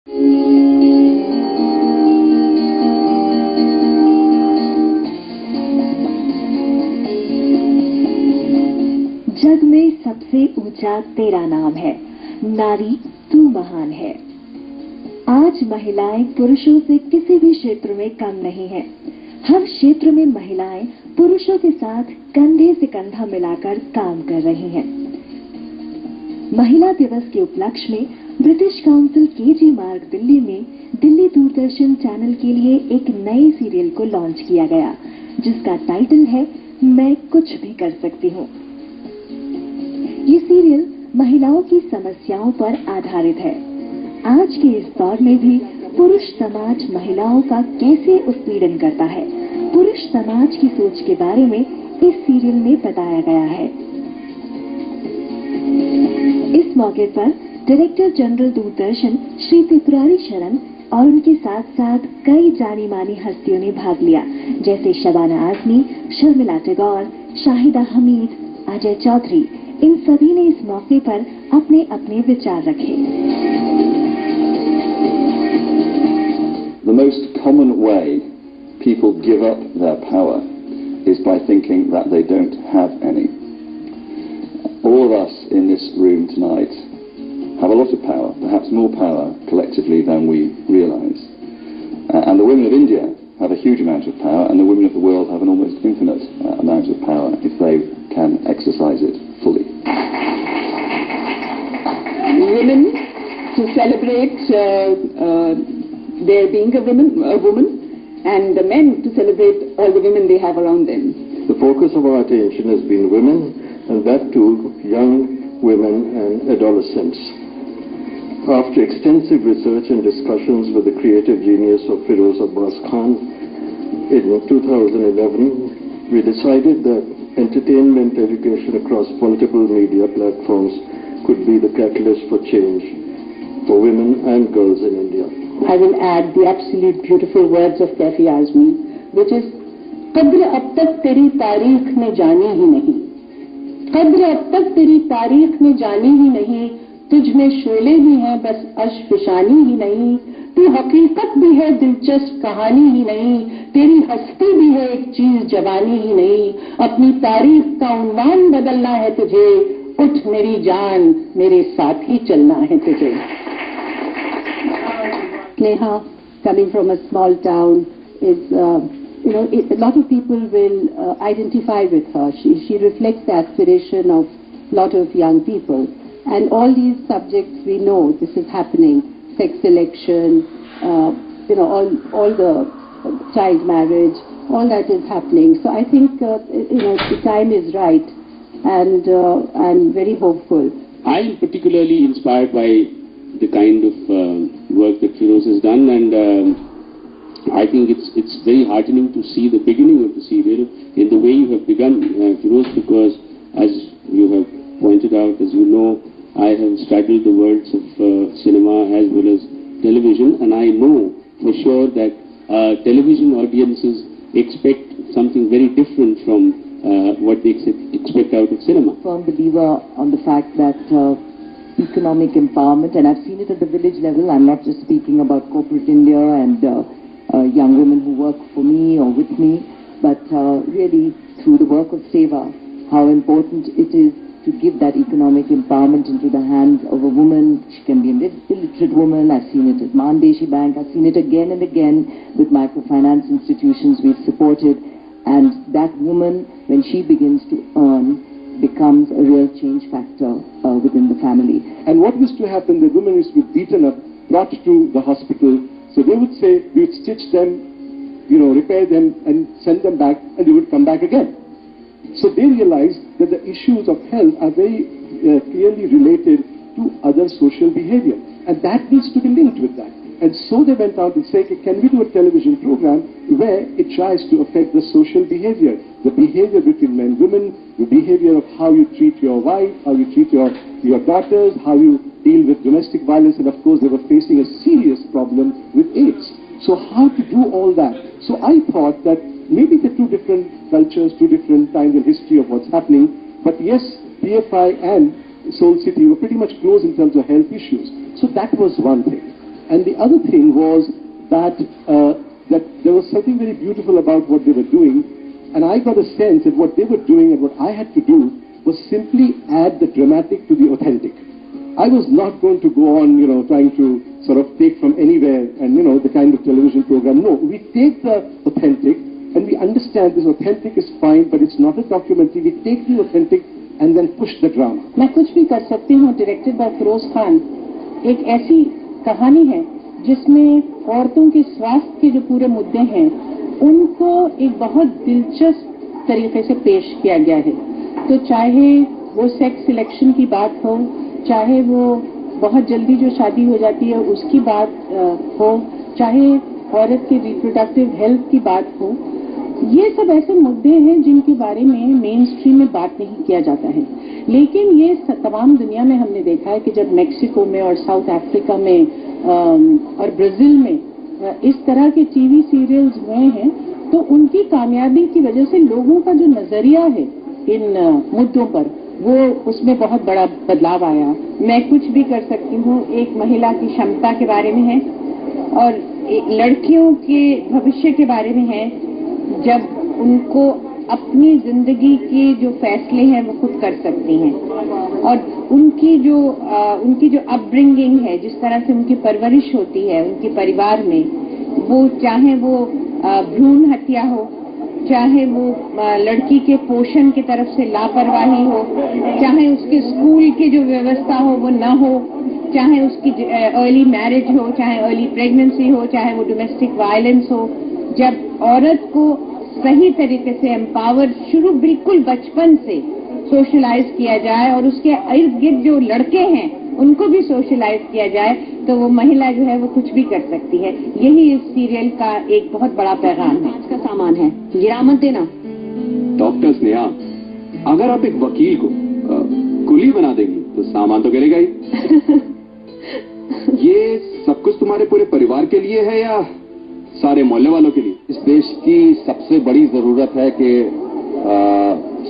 जग में सबसे ऊंचा तेरा नाम है, नारी तू महान है। आज महिलाएं पुरुषों से किसी भी क्षेत्र में कम नहीं है। हर क्षेत्र में महिलाएं पुरुषों के साथ कंधे से कंधा मिलाकर काम कर रही हैं। महिला दिवस के उपलक्ष्य में ब्रिटिश काउंसिल केजी मार्ग दिल्ली में दिल्ली दूरदर्शन चैनल के लिए एक नए सीरियल को लॉन्च किया गया, जिसका टाइटल है मैं कुछ भी कर सकती हूँ। ये सीरियल महिलाओं की समस्याओं पर आधारित है। आज के इस दौर में भी पुरुष समाज महिलाओं का कैसे उत्पीड़न करता है, पुरुष समाज की सोच के बारे में इस सीरियल में बताया गया है। इस मौके पर डायरेक्टर जनरल दूरदर्शन श्री त्रिपुरारी शरण और उनके साथ साथ कई जानी मानी हस्तियों ने भाग लिया, जैसे शबाना आजमी, शर्मिला टैगोर, शाहिदा हमीद, अजय चौधरी। इन सभी ने इस मौके पर अपने अपने विचार रखे। The most common way people give up their power is by thinking that they don't have any. All of us in this room tonight have a lot of power, perhaps more power collectively than we realise. And the women of India have a huge amount of power, and the women of the world have an almost infinite amount of power if they can exercise it fully. Women to celebrate their being a woman, and the men to celebrate all the women they have around them. The focus of our attention has been women, and that too young women and adolescents. After extensive research and discussions with the creative genius of Firoz Abbas Khan, in 2011 we decided that entertainment education across multiple media platforms could be the catalyst for change for women and girls in India. I will add the absolute beautiful words of Kafi Azmi, which is, "Qadr ab tak teri taarikh ne jaani hi nahi. Qadr ab tak teri taarikh ne jaani hi nahi. तुझ में शोले भी हैं बस अशफिशानी ही नहीं. तू हकीकत भी है दिलचस्प कहानी ही नहीं. तेरी हस्ती भी है एक चीज जवानी ही नहीं. अपनी तारीख का उन्वान बदलना है तुझे. उठ मेरी जान, मेरे साथ ही चलना है तुझे." Neha, coming from a small town, is a lot of people will identify with her. She reflects the aspiration of a lot of young people, and all these subjects we know this is happening: sex selection, all the child marriage, all that is happening. So I think the time is right, and I'm very hopeful. I'm particularly inspired by the kind of work that Firoz has done, and I think it's very heartening to see the beginning of the serial in the way you have begun, Firoz, because as you have pointed out, as you know, I have straddled the worlds of cinema as well as television, and I know for sure that television audiences expect something very different from what they expect out of cinema. Firm believer on the fact that economic empowerment, and I've seen it at the village level. I'm not just speaking about corporate India and young women who work for me or with me, but really through the work of Seva, how important it is to give that economic empowerment into the hands of a woman. She can be an illiterate woman. I've seen it at Mandeshi Bank. I've seen it again and again with microfinance institutions we've supported. And that woman, when she begins to earn, becomes a real change factor within the family. And what used to happen, the women used to be beaten up, brought to the hospital. So they would say, we would stitch them, repair them and send them back, and they would come back again. So they realized that the issues of health are very clearly related to other social behavior, and that needs to be linked with that. And so they went out and said, can we do a television program where it tries to affect the social behavior, the behavior between men and women, the behavior of how you treat your wife, how you treat your daughters, how you deal with domestic violence, and of course they were facing a serious problem with AIDS. So how to do all that? So I thought that maybe the two different cultures, two different times in history of what's happening, but yes, PFI and Soul City were pretty much close in terms of health issues. So that was one thing. And the other thing was that that there was something very beautiful about what they were doing, and I got a sense that what they were doing and what I had to do was simply add the dramatic to the authentic. I was not going to go on, trying to sort of take from anywhere and, the kind of television program. No, we take the authentic and we understand this authentic is fine, but it's not a documentary. We take the authentic and then push the drama. मैं कुछ भी कर सकती हूँ directed by Firoz Khan एक ऐसी कहानी है जिसमें औरतों के स्वास्थ्य के जो पूरे मुद्दे हैं उनको एक बहुत दिलचस्प तरीके से पेश किया गया है। तो चाहे वो सेक्स सिलेक्शन की बात हो, चाहे वो बहुत जल्दी जो शादी हो जाती है उसकी बात हो, चाहे औरत के रिप्रोडक्टिव हेल्थ की बात हो, ये सब ऐसे मुद्दे हैं जिनके बारे में मेन स्ट्रीम में बात नहीं किया जाता है। लेकिन ये तमाम दुनिया में हमने देखा है कि जब मेक्सिको में और साउथ अफ्रीका में और ब्राजील में इस तरह के टीवी सीरियल्स हुए हैं तो उनकी कामयाबी की वजह से लोगों का जो नजरिया है इन मुद्दों पर वो उसमें बहुत बड़ा बदलाव आया। मैं कुछ भी कर सकती हूँ एक महिला की क्षमता के बारे में है और लड़कियों के भविष्य के बारे में है, जब उनको अपनी जिंदगी के जो फैसले हैं वो खुद कर सकती हैं और उनकी जो अपब्रिंगिंग है, जिस तरह से उनकी परवरिश होती है उनके परिवार में, वो चाहे वो भ्रूण हत्या हो, चाहे वो लड़की के पोषण की तरफ से लापरवाही हो, चाहे उसके स्कूल की जो व्यवस्था हो वो ना हो, चाहे उसकी अर्ली मैरिज हो, चाहे अर्ली प्रेगनेंसी हो, चाहे वो डोमेस्टिक वायलेंस हो, जब औरत को सही तरीके से एम्पावर शुरू बिल्कुल बचपन से सोशलाइज किया जाए और उसके इर्द गिर्द जो लड़के हैं उनको भी सोशलाइज किया जाए तो वो महिला जो है वो कुछ भी कर सकती है। यही इस सीरियल का एक बहुत बड़ा पैगाम है। आज का सामान है गिरा मत देना। डॉक्टर स्नेहा, अगर आप एक वकील को कुली बना देंगी तो सामान तो गिरेगा ही। ये सब कुछ तुम्हारे पूरे परिवार के लिए है या सारे मोहल्ले वालों के लिए? इस देश की सबसे बड़ी जरूरत है कि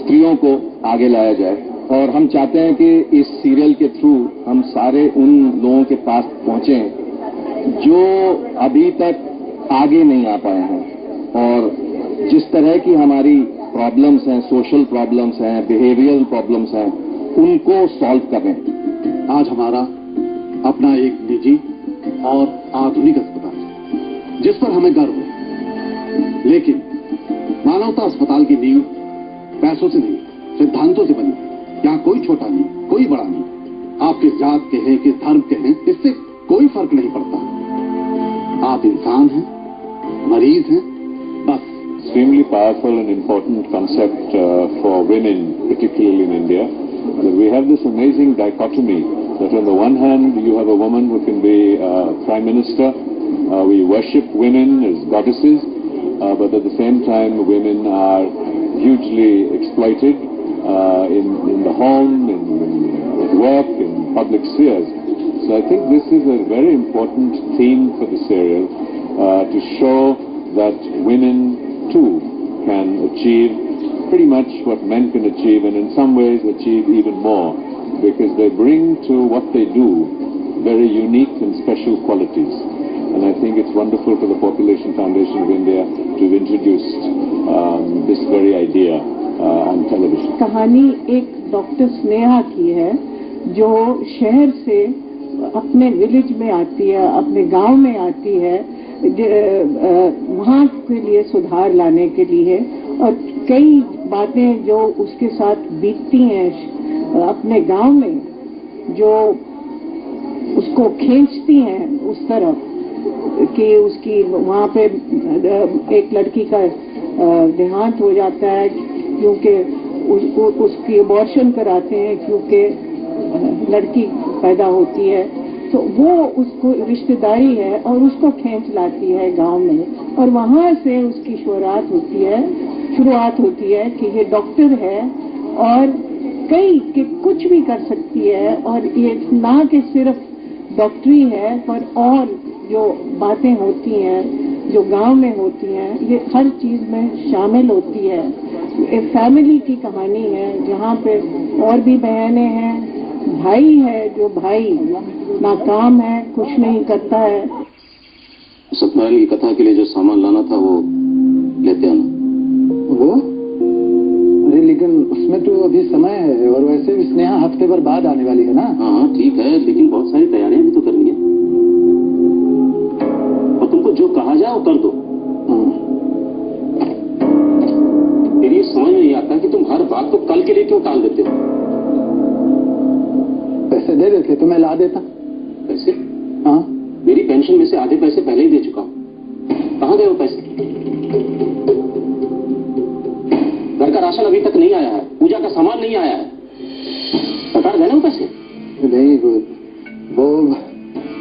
स्त्रियों को आगे लाया जाए और हम चाहते हैं कि इस सीरियल के थ्रू हम सारे उन लोगों के पास पहुंचें जो अभी तक आगे नहीं आ पाए हैं और जिस तरह की हमारी प्रॉब्लम्स हैं, सोशल प्रॉब्लम्स हैं, बिहेवियरल प्रॉब्लम्स हैं, उनको सॉल्व करें। आज हमारा अपना एक निजी और आधुनिक अस्पताल जिस पर हमें गर्व है, लेकिन मानवता अस्पताल की नींव पैसों से नहीं सिद्धांतों से बनी। यहाँ कोई छोटा नहीं, कोई बड़ा नहीं, आप किस जात के हैं, किस धर्म के हैं, इससे कोई फर्क नहीं पड़ता। आप इंसान हैं, मरीज हैं, बस। Extremely powerful and important concept for women, particularly in India, that we have this amazing dichotomy that on the one hand you have a woman who can be Prime Minister, we worship women as goddesses, but at the same time women are hugely exploited in the home, at work, in public spheres. So I think this is a very important theme for the serial, to show that women too can achieve pretty much what men can achieve, and in some ways achieve even more, because they bring to what they do very unique and special qualities. And I think it's wonderful for the Population Foundation of India to have introduced this very idea on television. कहानी एक doctor Sneha की है जो शहर से अपने village में आती है, अपने गांव में आती है, वहाँ के लिए सुधार लाने के लिए, और कई बातें जो उसके साथ बीतती हैं अपने गांव में जो उसको खींचती हैं उस तरफ कि उसकी वहाँ पे एक लड़की का देहांत हो जाता है क्योंकि उसकी अबॉर्शन कराते हैं क्योंकि लड़की पैदा होती है, तो वो उसको रिश्तेदारी है और उसको खींच लाती है गांव में, और वहाँ से उसकी शुरुआत होती है कि ये डॉक्टर है और कई कि कुछ भी कर सकती है, और ये ना कि सिर्फ डॉक्टरी है पर और जो बातें होती हैं जो गांव में होती हैं ये हर चीज में शामिल होती है। एक फैमिली की कहानी है जहाँ पे और भी बहनें हैं, भाई है जो भाई नाकाम है, कुछ नहीं करता है। सत्यनारायण की कथा के लिए जो सामान लाना था वो लेते आना। वो? अरे लेकिन उसमें तो अभी समय है, और वैसे भी स्नेहा हफ्ते भर बाद आने वाली है ना। हाँ ठीक है, लेकिन बहुत सारी तैयारियां भी तो करनी है, और तुमको जो कहा जाए वो कर दो। मेरी ये समझ में नहीं आता कि तुम हर बात को कल के लिए क्यों टाल देते हो। पैसे दे देते तो मैं ला देता। पैसे? हाँ, मेरी पेंशन में से आधे पैसे पहले ही दे चुका हूँ। कहाँ गए वो पैसे? घर का राशन अभी तक नहीं आया है, पूजा का सामान नहीं आया है। सरकार गए ना वो पैसे? नहीं,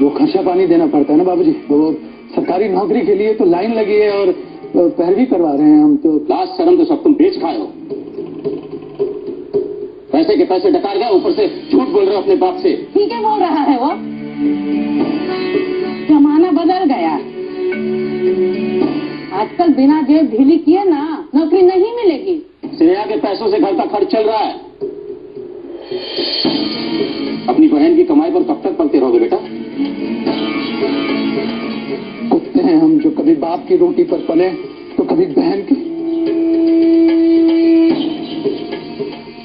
वो खर्चा पानी देना पड़ता है ना बाबूजी। वो सरकारी नौकरी के लिए तो लाइन लगी है, और पैरवी करवा रहे हैं हम तो। लास्ट शर्म तो सब तुम बेच खाए हो। पैसे के पैसे डकार गए, ऊपर से झूठ बोल रहे हो अपने बाप से। ठीक है बोल रहा है वो, जमाना बदल गया। आजकल बिना जेब ढीली किए ना नौकरी नहीं मिलेगी। स्नेहा के पैसों से घर का खर्च चल रहा है। अपनी बहन की कमाई पर कब तक पलते रहोगे बेटा? कुत्ते हैं हम, जो कभी बाप की रोटी पर पले तो कभी बहन की।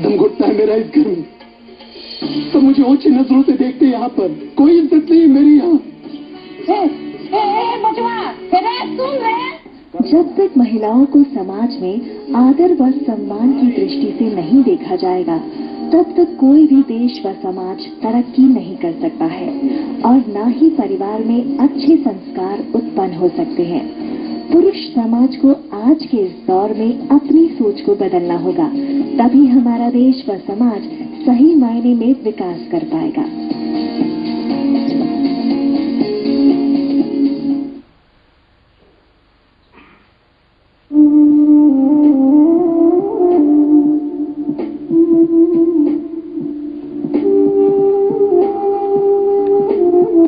दम घुटता है मेरा इस घर में, तो मुझे ऊंची नजरों से देखते यहाँ पर। कोई इज्जत नहीं मेरी यहाँ। बचवा, सुन रहे? जब तक महिलाओं को समाज में आदर व सम्मान की दृष्टि से नहीं देखा जाएगा, तब तक कोई भी देश व समाज तरक्की नहीं कर सकता है, और न ही परिवार में अच्छे संस्कार उत्पन्न हो सकते हैं। पुरुष समाज को आज के इस दौर में अपनी सोच को बदलना होगा, तभी हमारा देश व समाज सही मायने में विकास कर पाएगा।